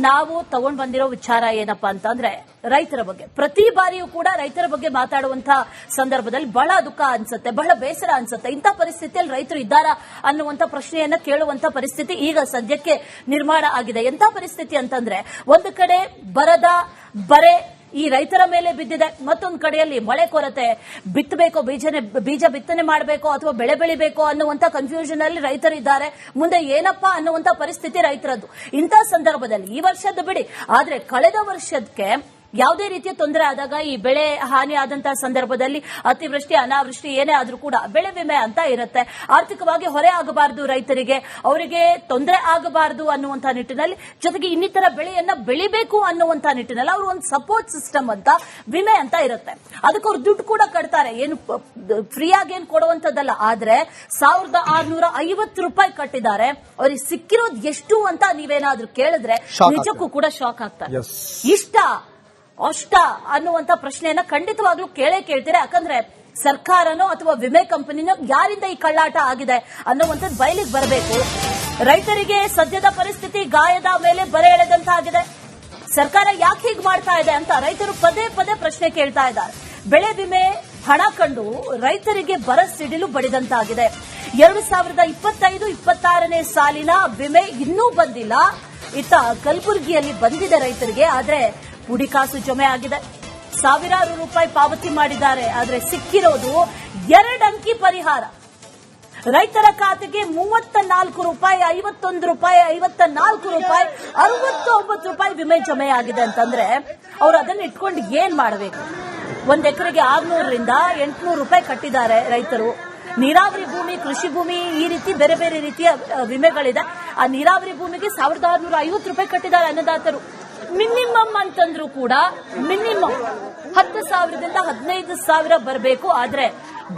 ನಾವು ತಗೊಂಡ್ ಬಂದಿರೋ ವಿಚಾರ ಏನಪ್ಪಾ ಅಂತಂದ್ರೆ ರೈತರ ಬಗ್ಗೆ ಪ್ರತಿ ಬಾರಿಯೂ ಕೂಡ ರೈತರ ಬಗ್ಗೆ ಮಾತಾಡುವಂತ ಸಂದರ್ಭದಲ್ಲಿ ಬಹಳ ದುಃಖ ಅನ್ಸುತ್ತೆ, ಬಹಳ ಬೇಸರ ಅನ್ಸುತ್ತೆ. ಇಂಥ ಪರಿಸ್ಥಿತಿಯಲ್ಲಿ ರೈತರು ಇದ್ದಾರಾ ಅನ್ನುವಂತ ಪ್ರಶ್ನೆಯನ್ನ ಕೇಳುವಂತ ಪರಿಸ್ಥಿತಿ ಈಗ ಸದ್ಯಕ್ಕೆ ನಿರ್ಮಾಣ ಆಗಿದೆ. ಎಂತ ಪರಿಸ್ಥಿತಿ ಅಂತಂದ್ರೆ ಒಂದು ಕಡೆ ಬರೆ ಈ ರೈತರ ಮೇಲೆ ಬಿದ್ದಿದೆ, ಮತ್ತೊಂದು ಕಡೆಯಲ್ಲಿ ಮಳೆ ಕೊರತೆ, ಬಿತ್ತಬೇಕೋ ಬೀಜ ಬಿತ್ತನೆ ಮಾಡಬೇಕೋ ಅಥವಾ ಬೆಳೆ ಬೆಳಿಬೇಕೋ ಅನ್ನುವಂತ ಕನ್ಫ್ಯೂಷನ್ ಅಲ್ಲಿ ರೈತರಿದ್ದಾರೆ. ಮುಂದೆ ಏನಪ್ಪಾ ಅನ್ನುವಂತ ಪರಿಸ್ಥಿತಿ ರೈತರದ್ದು. ಇಂಥ ಸಂದರ್ಭದಲ್ಲಿ ಈ ವರ್ಷದ ಬಿಡಿ, ಆದ್ರೆ ಕಳೆದ ವರ್ಷಕ್ಕೆ ಯಾವುದೇ ರೀತಿಯ ತೊಂದರೆ ಆದಾಗ ಈ ಬೆಳೆ ಹಾನಿ ಆದಂತಹ ಸಂದರ್ಭದಲ್ಲಿ ಅತಿವೃಷ್ಟಿ ಅನಾವೃಷ್ಟಿ ಏನೇ ಆದ್ರೂ ಕೂಡ ಬೆಳೆ ವಿಮೆ ಅಂತ ಇರುತ್ತೆ. ಆರ್ಥಿಕವಾಗಿ ಹೊರೆ ಆಗಬಾರದು ರೈತರಿಗೆ, ಅವರಿಗೆ ತೊಂದರೆ ಆಗಬಾರದು ಅನ್ನುವಂತ ನಿಟ್ಟಿನಲ್ಲಿ, ಜೊತೆಗೆ ಇನ್ನಿತರ ಬೆಳೆಯನ್ನ ಬೆಳಿಬೇಕು ಅನ್ನುವಂತ ನಿಟ್ಟಿನಲ್ಲಿ ಅವರು ಒಂದು ಸಪೋರ್ಟ್ ಸಿಸ್ಟಮ್ ಅಂತ ವಿಮೆ ಅಂತ ಇರುತ್ತೆ. ಅದಕ್ಕೆ ಅವ್ರು ದುಡ್ಡು ಕೂಡ ಕಟ್ತಾರೆ, ಏನು ಫ್ರೀಯಾಗಿ ಏನು ಕೊಡುವಂತದ್ದಲ್ಲ. ಆದ್ರೆ 1650 ರೂಪಾಯಿ ಕಟ್ಟಿದ್ದಾರೆ. ಅವ್ರಿಗೆ ಸಿಕ್ಕಿರೋದು ಎಷ್ಟು ಅಂತ ನೀವೇನಾದ್ರೂ ಕೇಳಿದ್ರೆ ನಿಜಕ್ಕೂ ಕೂಡ ಶಾಕ್ ಆಗ್ತಾರೆ. ಇಷ್ಟ ಅಷ್ಟ ಅನ್ನುವಂತ ಪ್ರಶ್ನೆಯನ್ನ ಖಂಡಿತವಾಗ್ಲೂ ಕೇಳ್ತೀರಾ. ಯಾಕಂದ್ರೆ ಸರ್ಕಾರನೋ ಅಥವಾ ವಿಮೆ ಕಂಪನಿನೋ ಯಾರಿಂದ ಈ ಕಳ್ಳಾಟ ಆಗಿದೆ ಅನ್ನುವಂಥದ್ದು ಬಯಲಿಗೆ ಬರಬೇಕು. ರೈತರಿಗೆ ಸದ್ಯದ ಪರಿಸ್ಥಿತಿ ಗಾಯದ ಮೇಲೆ ಬರೆ ಎಳೆದಂತಾಗಿದೆ. ಸರ್ಕಾರ ಯಾಕೆ ಹೀಗೆ ಮಾಡ್ತಾ ಇದೆ ಅಂತ ರೈತರು ಪದೇ ಪದೇ ಪ್ರಶ್ನೆ ಕೇಳ್ತಾ ಇದ್ದಾರೆ. ಬೆಳೆ ವಿಮೆ ಹಣ ಕಂಡು ರೈತರಿಗೆ ಬರ ಸಿಡಿಲು ಬಡಿದಂತಾಗಿದೆ. 2025-26ನೇ ಸಾಲಿನ ವಿಮೆ ಇನ್ನೂ ಬಂದಿಲ್ಲ. ಇತ್ತ ಕಲಬುರಗಿಯಲ್ಲಿ ಬಂದಿದೆ ರೈತರಿಗೆ, ಆದ್ರೆ ಪುಡಿಕಾಸು ಜಮೆ ಆಗಿದೆ. ಸಾವಿರಾರು ರೂಪಾಯಿ ಪಾವತಿ ಮಾಡಿದ್ದಾರೆ, ಆದ್ರೆ ಸಿಕ್ಕಿರೋದು 2 ಅಂಕಿ ಪರಿಹಾರ. ರೈತರ ಖಾತೆಗೆ 34 ರೂಪಾಯಿ, 51 ರೂಪಾಯಿ, 54 ರೂಪಾಯಿ, 69 ರೂಪಾಯಿ ವಿಮೆ ಜಮೆ ಆಗಿದೆ ಅಂತಂದ್ರೆ ಅವ್ರು ಅದನ್ನ ಇಟ್ಕೊಂಡು ಏನ್ ಮಾಡಬೇಕು? 1 ಎಕರೆಗೆ 600ರಿಂದ 800 ರೂಪಾಯಿ ಕಟ್ಟಿದ್ದಾರೆ ರೈತರು. ನೀರಾವರಿ ಭೂಮಿ, ಕೃಷಿ ಭೂಮಿ, ಈ ರೀತಿ ಬೇರೆ ಬೇರೆ ರೀತಿಯ ವಿಮೆಗಳಿದೆ. ಆ ನೀರಾವರಿ ಭೂಮಿಗೆ 1650 ರೂಪಾಯಿ ಕಟ್ಟಿದ್ದಾರೆ ಅನ್ನದಾತರು. ಮಿನಿಮಮ್ ಅಂತಂದ್ರೂ ಕೂಡ ಮಿನಿಮಮ್ 10,000ದಿಂದ 15,000 ಬರಬೇಕು. ಆದ್ರೆ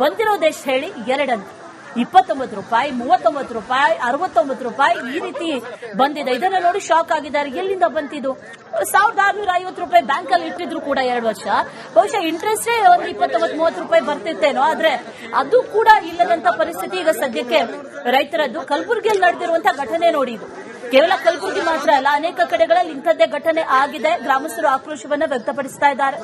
ಬಂದಿರೋದೆಷ್ಟು ಹೇಳಿ? 2 ಅಂಕ, 29 ರೂಪಾಯಿ, 39 ರೂಪಾಯಿ, 69 ರೂಪಾಯಿ, ಈ ರೀತಿ ಬಂದಿದೆ. ಇದನ್ನ ನೋಡಿ ಶಾಕ್ ಆಗಿದ್ದಾರೆ. ಎಲ್ಲಿಂದ ಬಂತಿದ್ದು? 1650 ರೂಪಾಯಿ ಬ್ಯಾಂಕ್ ಅಲ್ಲಿ ಇಟ್ಟಿದ್ರು ಕೂಡ 2 ವರ್ಷ, ಬಹುಶಃ ಇಂಟ್ರೆಸ್ಟೇ ಒಂದು 29-30 ರೂಪಾಯಿ ಬರ್ತಿತ್ತೇನೋ. ಆದ್ರೆ ಅದು ಕೂಡ ಇಲ್ಲದಂತ ಪರಿಸ್ಥಿತಿ ಈಗ ಸದ್ಯಕ್ಕೆ ರೈತರದ್ದು. ಕಲಬುರಗಿಯಲ್ಲಿ ನಡೆದಿರುವಂತಹ ಘಟನೆ ನೋಡಿ. ಇದು ಕೇವಲ ಕಲಬುರಗಿ ಮಾತ್ರ ಅಲ್ಲ, ಅನೇಕ ಕಡೆಗಳಲ್ಲಿ ಇಂಥದ್ದೇ ಘಟನೆ ಆಗಿದೆ. ಗ್ರಾಮಸ್ಥರು ಆಕ್ರೋಶವನ್ನ ವ್ಯಕ್ತಪಡಿಸ್ತಾ ಇದ್ದಾರೆ.